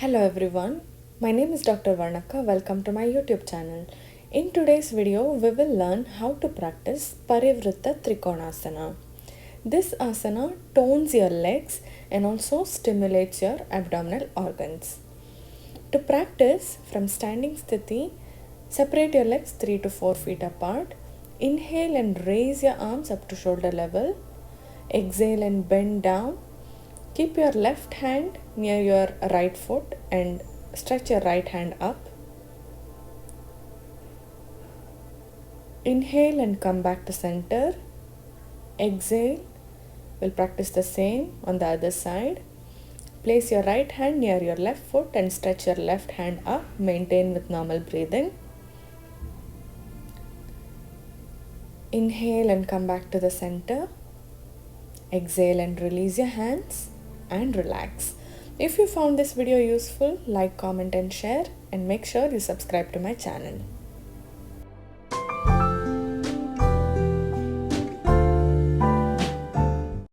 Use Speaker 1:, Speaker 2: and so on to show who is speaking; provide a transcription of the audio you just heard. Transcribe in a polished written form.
Speaker 1: Hello everyone, my name is Dr. Varnaka. Welcome to my YouTube channel. In today's video, we will learn how to practice Parivritta trikonasana. This asana tones your legs and also stimulates your abdominal organs. To practice from standing sthiti, separate your legs 3 to 4 feet apart. Inhale and raise your arms up to shoulder level. Exhale and bend down. Keep your left hand near your right foot and stretch your right hand up. Inhale and come back to center. Exhale. We'll practice the same on the other side. Place your right hand near your left foot and stretch your left hand up. Maintain with normal breathing. Inhale and come back to the center. Exhale and release your hands and relax. If you found this video useful, like, comment and share, and make sure you subscribe to my channel.